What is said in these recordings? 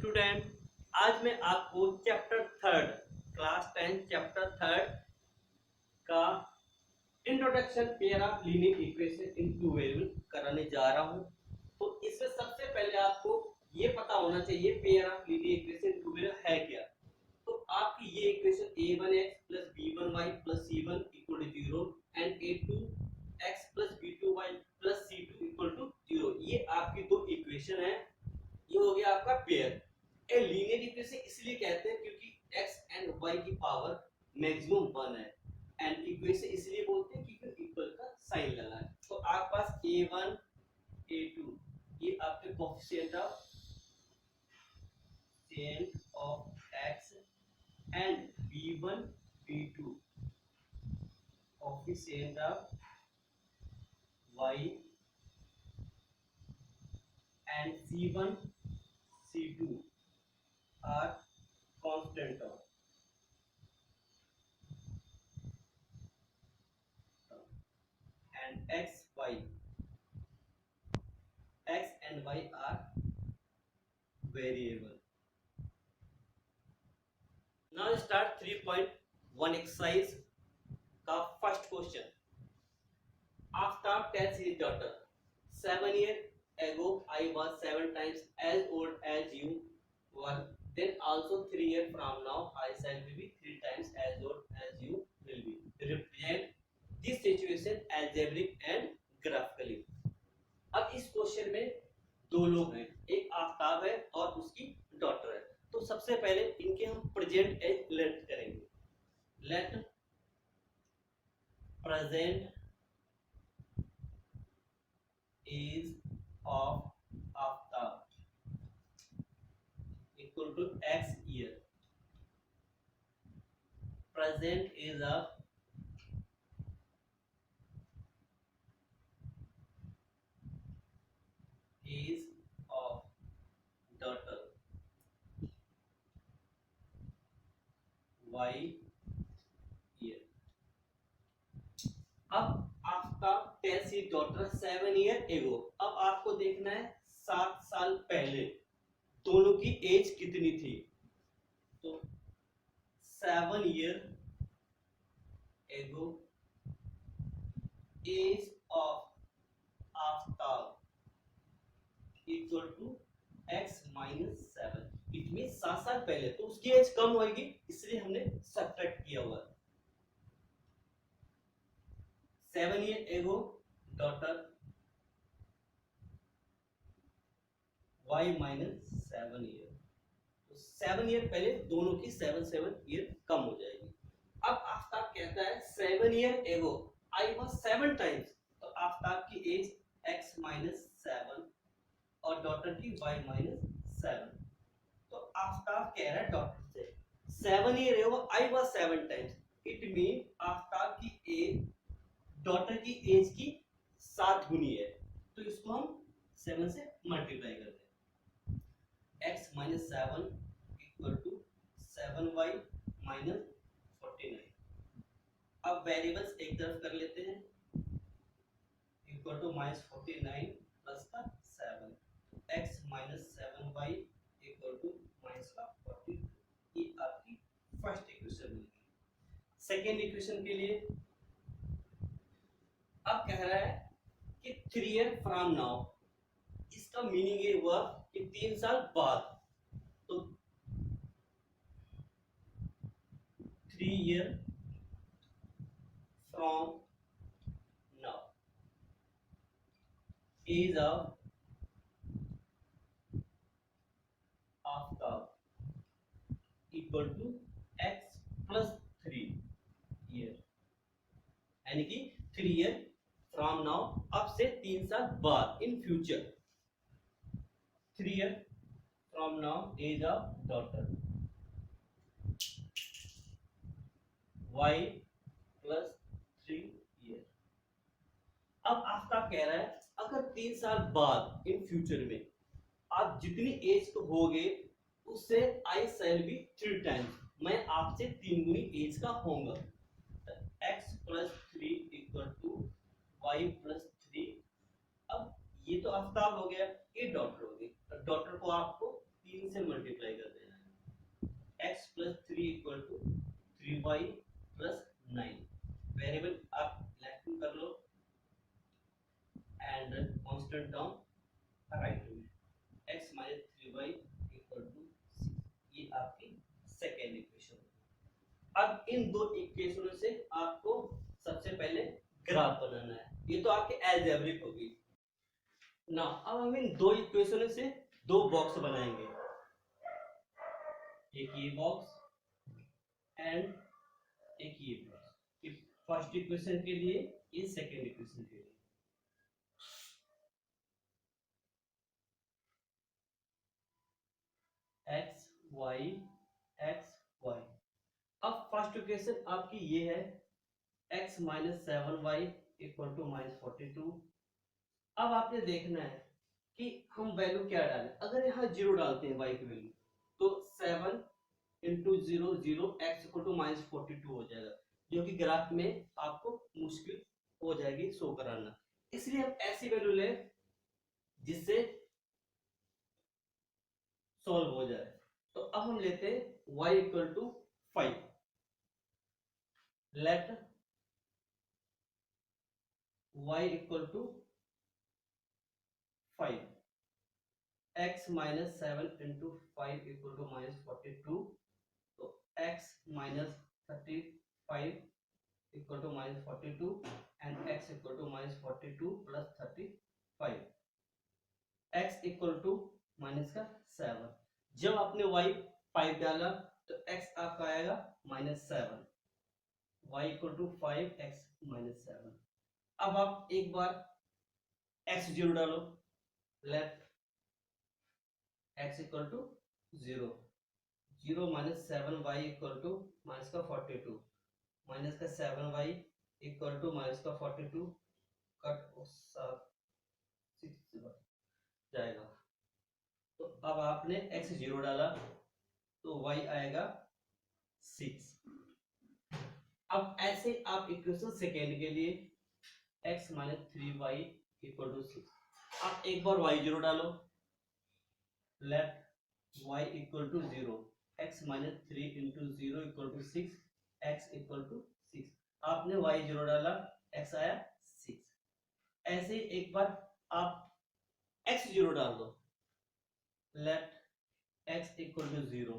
Student, आज मैं आपको chapter third class 10 chapter third का introduction pair of linear equation in two variable कराने जा रहा हूं। तो इसमें सबसे पहले आपको ये पता होना चाहिए pair of linear equation in two variable है क्या। तो आपकी ये equation a1x plus b1y plus c1 equal to 0 and a2x plus b2y plus c2 equal to 0, ये आपकी दो इक्वेशन है। ये हो गया आपका पेयर। ए लीनियर इक्वेशन इसलिए कहते हैं क्योंकि x एंड y की पावर मैक्सिमम 1 है, एंड इक्वेशन इसलिए बोलते हैं क्योंकि इक्वल का साइन लगा है। तो आपके पास a1 a2 ये आपके coefficient of x and b1 b2 coefficient of y and c1 c2 are constant term, and x and y are variable. Now start 3.1 exercise का first question. Aftab tells his daughter, 7 years ago I was 7 times as old as you were. Then also 3 years from now I shall be 3 times as old as you will be. Represent this situation algebraic and graphically. अब इस question में दो लोग हैं, एक आफ्ताब है और उसकी डॉटर है। तो सबसे पहले इनके हम प्रेजेंट एज लेट करेंगे। Let present age of Aftab equal to x year. Present age of age of daughter y year। अब आपका टेल्स ही डॉटर 7 ईयर एगो। अब आपको देखना है 7 साल पहले दोनों की एज कितनी थी। तो 7 year ago age of Aftab equal to x minus 7। It mean 7 साल पहले, तो उसकी एज कम होगी इसलिए हमने सब्ट्रैक्ट किया हुआ। 7 ईयर एगो डॉटर y माइनस 7 ईयर। तो 7 ईयर पहले दोनों की 7 ईयर कम हो जाएगी। अब आफ्ताब कहता है 7 ईयर एगो आई वाज 7 टाइम्स, तो आफ्ताब की एज x माइनस 7 और डॉटर की y माइनस 7। तो आफ्ताब कह रहा है डॉटर से 7 ईयर एगो I was 7 times, it mean Aftab की एज डॉटर की एज की 7 गुनी है। तो इसको हम 7 से मल्टीप्लाई करते हैं। x minus 7 equal to 7y minus 49। अब वेरिएबल्स एक तरफ कर लेते हैं, इक्वल टू माइनस 49 प्लस का 7, x minus 7y equal to minus का 42। ये आपकी फर्स्ट इक्वेशन मिलेगी। सेकेंड इक्वेशन के लिए अब कह रहा है कि 3 ईयर फ्रॉम नाउ, इसका मीनिंग ये हुआ कि 3 साल बाद। तो 3 year from now age of Aftab equal to x plus 3 year, यानी कि 3 ईयर फ्रॉम नाउ, अब से 3 साल बाद, in future. 3 year from now age of daughter y plus 3 year. अब आफ्ताब कह रहा है अगर 3 साल बाद इन फ्यूचर में आप जितनी एज को होगे उससे आई शैल बी 3 टाइम्स, मैं आपसे 3 गुनी एज का होऊंगा। x plus 3 equal to y plus 3। अब ये तो आफ्ताब हो गया, ये डॉटर हो गई। डॉटर को आपको 3 से मल्टीप्लाई कर देना है। x plus 3 equal to 3y plus 9। Variable आप लेफ्ट में कर लो एंड कांस्टेंट टर्म राइट में, x minus 3y equal to 6। ये आपकी सेकेंड इक्वेशन। अब इन दो इक्वेशनों से आपको सबसे पहले ग्राफ बनाना है। ये तो आपके अलजेब्रिक होगी ना। अब हम इन दो इक्वेशनों से दो बॉक्स बनाएंगे, एक ये बॉक्स एंड एक ये बॉक्स। फर्स्ट इक्वेशन के लिए, ये सेकेंड इक्वेशन के लिए। x y x y। अब फर्स्ट इक्वेशन आपकी ये है x minus 7y equal to minus 42। अब आपने देखना है कि हम वैल्यू क्या डालें। अगर यहाँ जीरो डालते हैं y की वैल्यू तो 7 into 0 0 x equal to minus 42 हो जाएगा, जो कि ग्राफ में आपको मुश्किल हो जाएगी शो कराना। इसलिए हम ऐसी वैल्यू लें जिससे सॉल्व हो जाए। तो अब हम लेते हैं y equal to 5। Let y equal to 5, x minus 7 into 5 equal to minus 42। तो x minus 35 equal to minus 42 and x equal to minus 42 plus 35। x equal to minus का 7। जब आपने y 5 डाला तो x आपका आएगा minus 7। y equal to 5 x minus 7। अब आप एक बार x जीरो डालो, left x equal to 0 0 minus 7y equal to minus का 42 माइनस का 7y इक्वल टू माइनस का 42 कट 6 जाएगा। तो अब आपने x जीरो डाला तो y आएगा 6। अब ऐसे आप इक्वेशन सेकेंड के लिए x minus 3y equal to 6। आप एक बार y जीरो डालो, left y equal to 0 x minus 3 into 0 equal to 6 x equal to 6। आपने y जीरो डाला, x आया 6। ऐसे ही एक बार आप x जीरो डाल दो, लेफ्ट x इक्वल टू 0।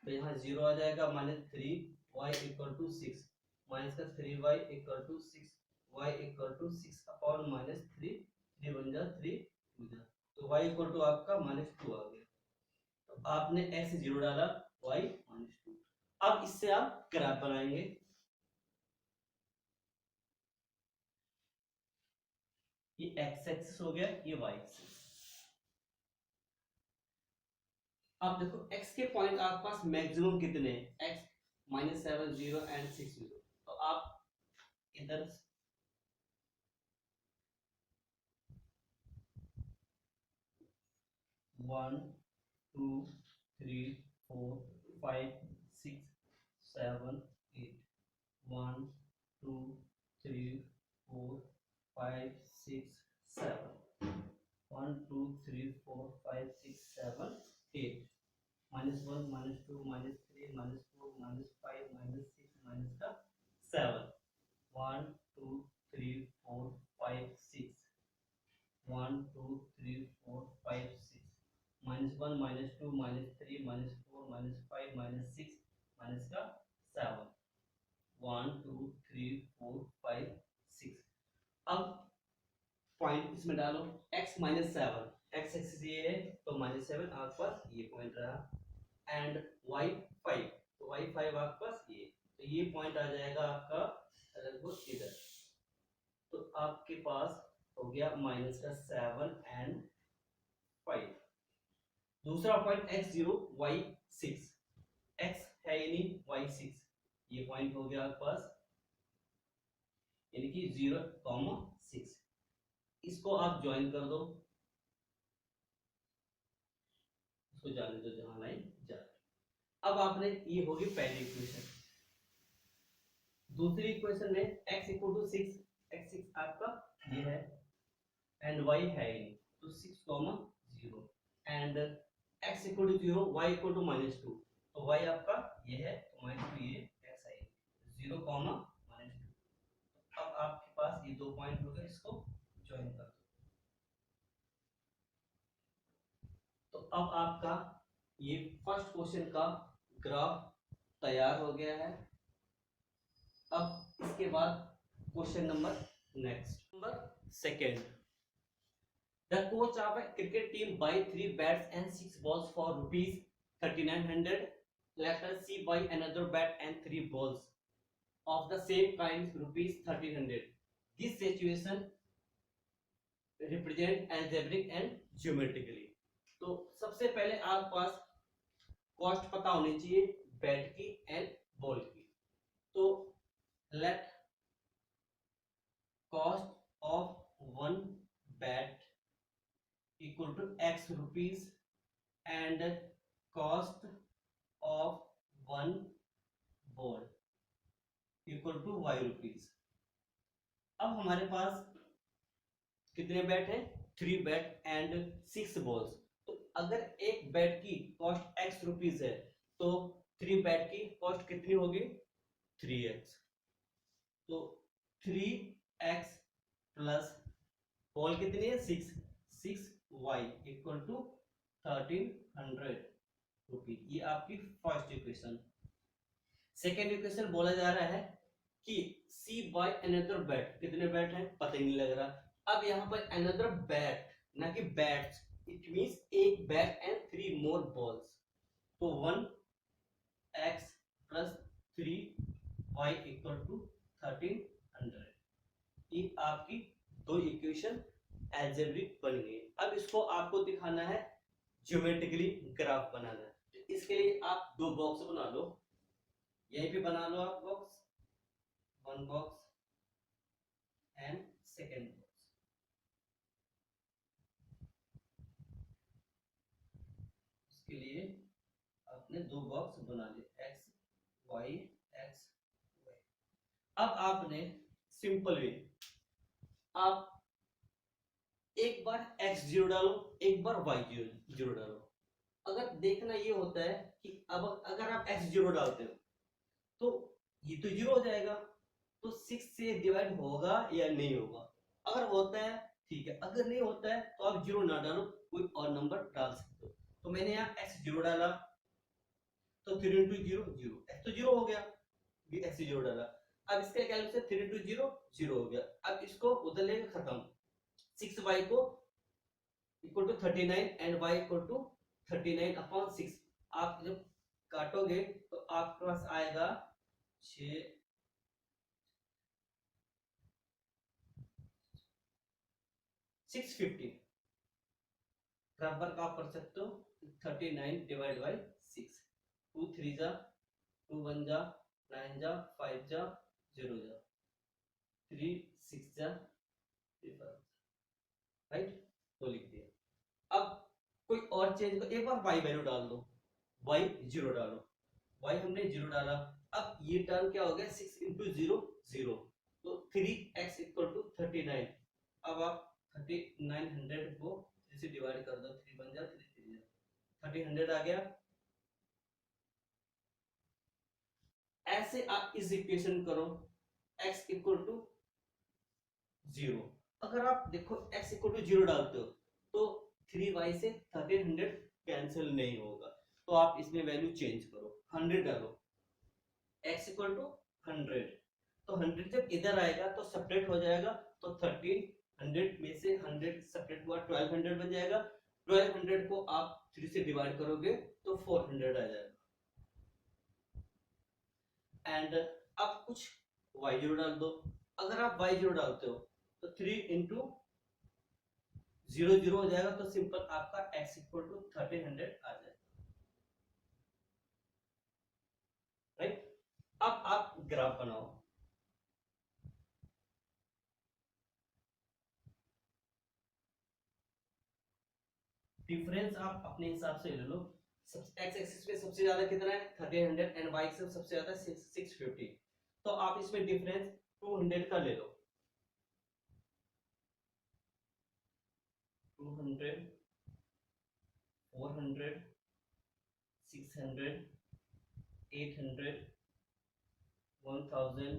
तो यहाँ 0 आ जाएगा, minus 3y equal to 6 minus का 3y equal to 6 y equal to 6 upon minus 3 3 बन जा 3 2 जा। तो y इक्वल टू आपका माइनस 2 आ गया। तो आपने x जीरो डाला, y माइनस 2। अब इससे आप ग्राफ बनाएंगे। ये x एक्सिस हो गया, ये y एक्सिस। अब देखो x के पॉइंट आपके पास मैक्सिमम कितने हैं, x माइनस 7 0 एंड 6 0। तो आप इधर 1 2 3 4 5 6 7 8 1 2 3 4 5 6 7 1 2 3 4 5 6 7 8 minus 1 minus 2 minus 3 minus 4 minus 5 minus 6 minus का 7 1 2 3 4 5 6 1 2 3 4 5 6 minus 1 minus 2 minus 3 minus 4 minus 5 minus 6 minus का 7 1 2 3 4 5 6। अब पॉइंट इसमें डालो, x माइनस 7 x एक्सिस ये है तो माइनस 7 आपके पास ये पॉइंट रहा एंड y 5 तो y 5 आपके पास ये, तो ये पॉइंट आ जाएगा आपका लगभग इधर। तो आपके पास हो गया माइनस का 7 एंड 5। दूसरा पॉइंट x0 y 6 x है ही नहीं y 6, ये पॉइंट हो गया आपके पास यानी कि 0, 6। इसको आप ज्वाइन कर दो, इसको जाने दो जहां लाइन जा रही। अब आपने ये होगी पहली इक्वेशन। दूसरी इक्वेशन में x इक्वल टू 6 x6 आपका ये है एंड y है ही नहीं, तो 6, 0 and x equal to 0, y equal to -2, तो y आपका ये है, तो -2 ये x आएगी, 0, -2। अब आपके पास ये 2 पॉइंट हो गए, इसको ज्वाइन कर दो। तो अब आपका ये फर्स्ट क्वेश्चन का ग्राफ तैयार हो गया है। अब इसके बाद question number second, the coach of a cricket team buy 3 bats and 6 balls for rupees 3900. Let us see buy another bat and 3 balls of the same kind rupees 1300. This situation represent algebraic and geometrically. तो सबसे पहले आपके पास cost पता होनी चाहिए bat की and ball की। तो let cost of 1 bat equal to x rupees and cost of 1 ball equal to y rupees. अब हमारे पास कितने बैट हैं? 3 बैट एंड 6 बॉल्स। तो अगर एक बैट की कॉस्ट x रुपीज है तो 3 बैट की कॉस्ट कितनी होगी? 3x। तो 3x प्लस बॉल कितनी है? 6y equal to 1300 rupees. ये आपकी फर्स्ट इक्वेशन। सेकेंड इक्वेशन बोला जा रहा है कि सी बाय अनदर बैट, कितने बैट हैं पता ही नहीं लग रहा। अब यहाँ पर अनदर बैट ना कि बैट्स, इट मींस एक बैट एंड 3 मोर बॉल्स। तो 1x plus 3y equal to 1300। ये आपकी दो इक्वेशन अलजेब्रिक बन गई। अब इसको आपको दिखाना है ज्योमेट्रिकली ग्राफ बनाना है। तो इसके लिए आप 2 बॉक्स बना लो, यहीं पे बना लो आप box, 1 box and second box. इसके लिए आपने 2 बॉक्स बना लिए, x y x y। अब आपने सिंपल वे, आप एक बार x0 डालो, एक बार y0 डालो। अगर देखना ये होता है कि अब अगर आप x0 डालते हो तो ये तो 0 हो जाएगा, तो 6 से डिवाइड होगा या नहीं होगा? अगर होता है ठीक है, अगर नहीं होता है तो आप 0 ना डालो, कोई और नंबर डाल सकते हो। तो मैंने यहाँ x0 डाला तो 3 into 0 0, x तो 0 हो गया, x0 डाला। अब इसका कैलकुलेशन 3 into 0 0 हो गया। अब इसको उधर लेके खत्म, 6y को equal to 39 and y equal to 39 upon 6। आप जब काटोगे तो आपके पास आएगा 650। बराबर का आप कर सकते हो 39 डिवाइड बाई 6। 2 3 जा 2 1 जा 9 जा 5 जा 0 जा 3 6 जा 3 5, राइट? तो लिख दिया। अब कोई और चेंज को, एक बार y वैल्यू डाल दो, y 0 डालो, y हमने 0 डाला। अब ये टर्म क्या हो गया? 6 into 0 0, तो 3x इक्वल टू 39। अब आप 3900 को 3 से डिवाइड कर दो, 3 बन जा 3 3 जा 1300 आ गया। ऐसे आप इस इक्वेशन करो, x इक्वल टू 0। अगर आप देखो x इक्वल टू 0 डालते हो तो 3y से 1300 कैंसिल नहीं होगा, तो आप इसमें वैल्यू चेंज करो, 100 डालो, x इक्वल टू 100। तो 100 जब इधर आएगा तो सेपरेट हो जाएगा, तो 1300 में से 100 सेपरेट हुआ, 1200 बन जाएगा। 1200 को आप 3 से डिवाइड करोगे तो 400 आ जाएगा। एंड अब कुछ y0 डाल दो। अगर आप y0 डालते हो तो 3 into 0 0 हो जाएगा, तो सिंपल आपका x इक्वल टू 1300 आ जाएगा, राइट? अब आप ग्राफ बनाओ। डिफरेंस आप अपने हिसाब से ले लो। x एक्सिस पे सबसे ज्यादा कितना है? 1300 एंड y एक्सिस सबसे ज्यादा 650। तो आप इसमें डिफरेंस 200 का ले लो, 200 400 600, 800, 1000,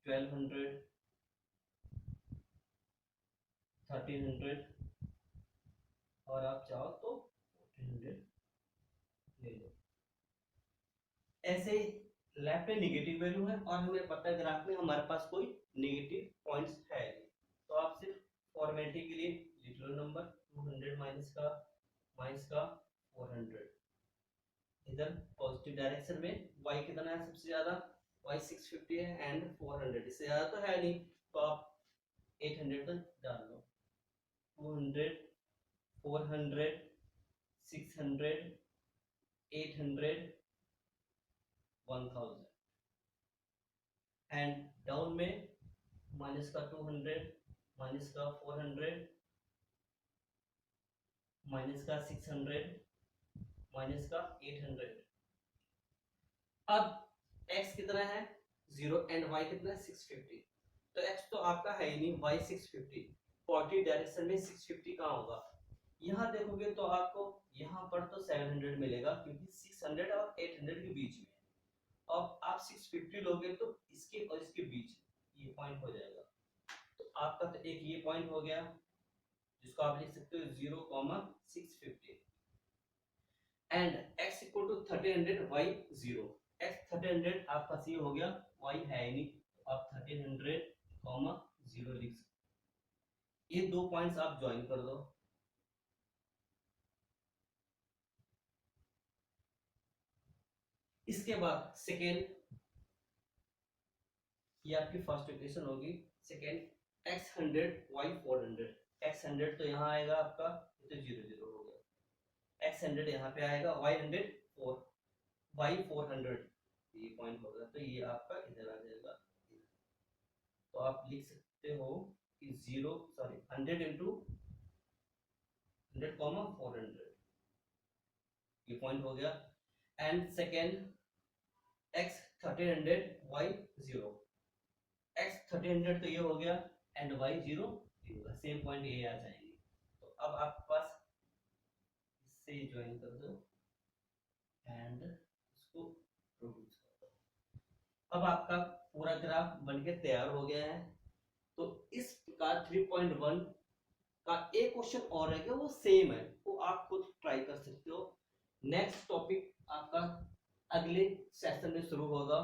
1200, 1300 और आप चाहो तो 1400 ले लो। ऐसे लेफ्ट में निगेटिव वैल्यू है और हमें पता है ग्राफ में हमारे पास कोई नेगेटिव पॉइंट्स है नहीं, तो आप सिर्फ फॉर्मेलिटी के लिए लिख लो नंबर 200 माइनस का 400। इधर पॉजिटिव डायरेक्शन में y कितना है सबसे ज्यादा, y 650 है एंड 400, इससे ज्यादा तो है नहीं, तो आप 800 तक डाल लो। 200, 400, 600, 800, 1000 एंड डाउन में माइनस का 200, माइनस का 400, माइनस का 600, माइनस का 800। अब x कितना है 0 एंड y कितना है 650, तो x तो आपका है ही नहीं, y 650, 40 डायरेक्शन में 650 कहाँ होगा, यहाँ देखोगे तो आपको यहाँ पर तो 700 मिलेगा क्योंकि 600 और 800 के बीच में। अब आप 650 लोगे तो इसके और इसके बीच ये पॉइंट हो जाएगा, तो आपका तो एक ये पॉइंट हो गया जिसको आप लिख सकते हो 0,650 and x equal to 1300 y 0, x 1300 आपका सी हो गया, y है ही नहीं, तो आप 1300 0 लिख सकते। ये दो पॉइंट्स आप ज्वाइन कर दो। इसके बाद सेकेंड, ये आपकी फर्स्ट इक्वेशन होगी। सेकेंड x 100 y 400, x 100 तो यहाँ आएगा आपका, ये तो 0 0 हो गया, x 100 यहाँ पे आएगा, y 100 4, y 400 ये पॉइंट होगा, तो ये आपका इधर आ जाएगा। तो आप लिख सकते हो कि 100 इंटू 100 400 ये पॉइंट हो गया। And second x 1300 y 0, x 1300 तो ये हो गया एंड y 0 सेम पॉइंट ये आ जाएंगे। तो अब आपके पास इससे ज्वाइन कर दो एंड इसको प्रोड्यूस कर दो। अब आपका पूरा ग्राफ बनके तैयार हो गया है। तो इस प्रकार 3.1 का एक क्वेश्चन और है, वो सेम है, वो आप खुद ट्राई कर सकते हो। नेक्स्ट टॉपिक आपका अगले सेशन में शुरू होगा।